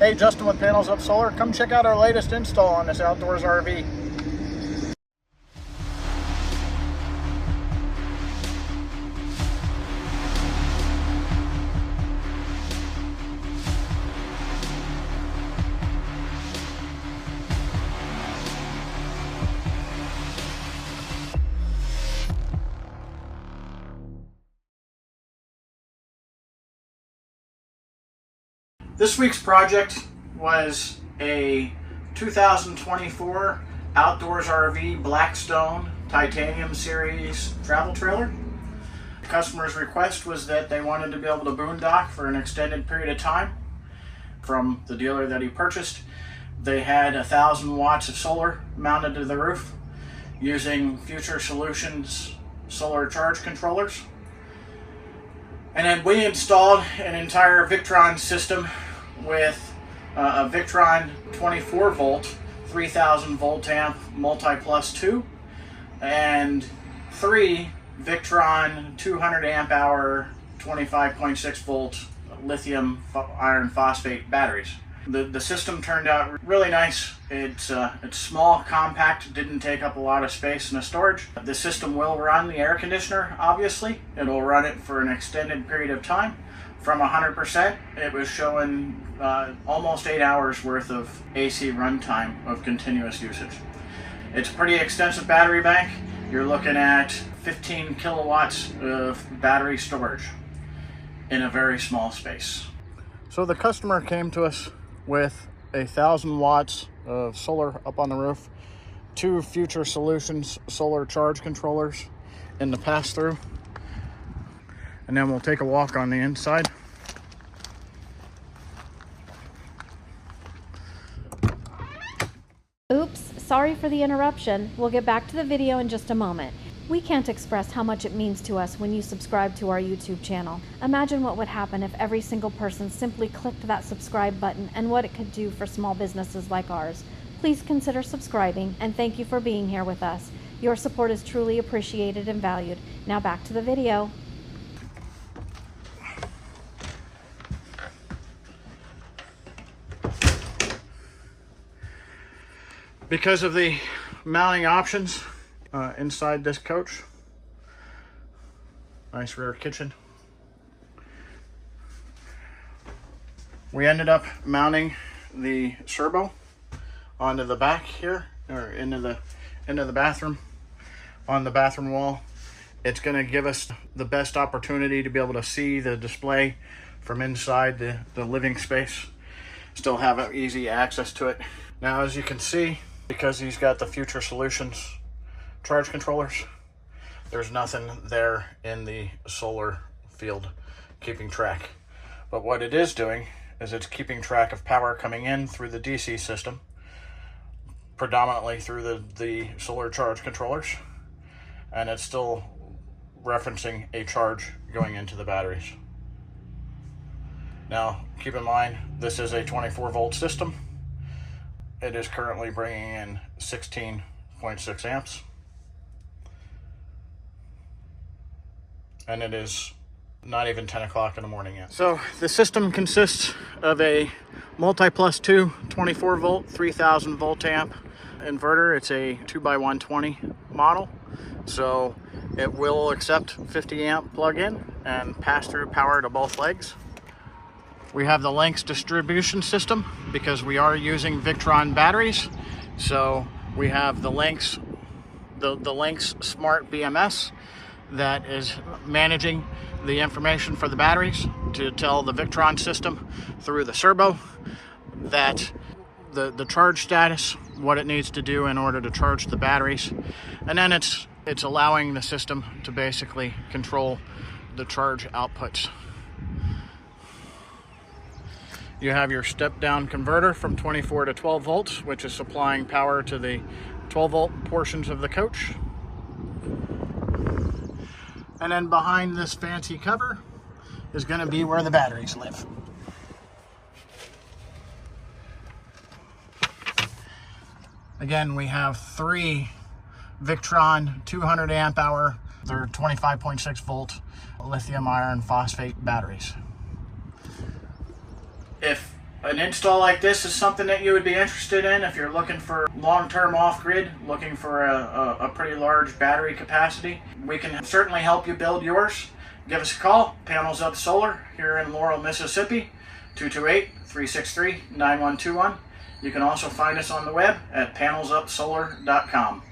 Hey, Justin with Panels Up Solar. Come check out our latest install on this outdoors RV. This week's project was a 2024 Outdoors RV Blackstone Titanium Series travel trailer. The customer's request was that they wanted to be able to boondock for an extended period of time. From the dealer that he purchased, they had 1,000 watts of solar mounted to the roof using Future Solutions solar charge controllers. And then we installed an entire Victron system with a Victron 24 volt, 3000 volt amp multi-plus 2, and 3 Victron 200 amp hour 25.6 volt lithium iron phosphate batteries. The system turned out really nice. It's small, compact, didn't take up a lot of space in the storage. The system will run the air conditioner, obviously. It'll run it for an extended period of time. From 100%, it was showing almost 8 hours worth of AC runtime of continuous usage. It's a pretty extensive battery bank. You're looking at 15 kilowatts of battery storage in a very small space. So the customer came to us with 1,000 watts of solar up on the roof, 2 Future Solutions solar charge controllers in the pass-through, and then we'll take a walk on the inside. Oops, sorry for the interruption. We'll get back to the video in just a moment. We can't express how much it means to us when you subscribe to our YouTube channel. Imagine what would happen if every single person simply clicked that subscribe button and what it could do for small businesses like ours. Please consider subscribing, and thank you for being here with us. Your support is truly appreciated and valued. Now back to the video. Because of the mounting options inside this coach, nice rear kitchen, we ended up mounting the servo onto the back here, or into the bathroom, on the bathroom wall. It's going to give us the best opportunity to be able to see the display from inside the living space, still have easy access to it. Now, as you can see, because he's got the Future Solutions charge controllers, there's nothing there in the solar field keeping track. But what it is doing is it's keeping track of power coming in through the DC system, predominantly through the solar charge controllers, and it's still referencing a charge going into the batteries. Now, keep in mind, this is a 24 volt system. It is currently bringing in 16.6 amps. And it is not even 10 o'clock in the morning yet. So the system consists of a multi-plus 2 24 volt 3000 volt amp inverter. It's a 2x120 model, so it will accept 50 amp plug-in and pass through power to both legs. We have the Lynx distribution system because we are using Victron batteries. So we have the Lynx Smart BMS that is managing the information for the batteries to tell the Victron system through the servo that the charge status, what it needs to do in order to charge the batteries. And then it's allowing the system to basically control the charge outputs. You have your step-down converter from 24 to 12 volts, which is supplying power to the 12 volt portions of the coach. And then behind this fancy cover is going to be where the batteries live. Again, we have 3 Victron 200 amp hour, they're 25.6 volt lithium iron phosphate batteries. If an install like this is something that you would be interested in if you're looking for long-term off-grid, looking for a pretty large battery capacity, we can certainly help you build yours. Give us a call, Panels Up Solar, here in Laurel, Mississippi, 228-363-9121. You can also find us on the web at panelsupsolar.com.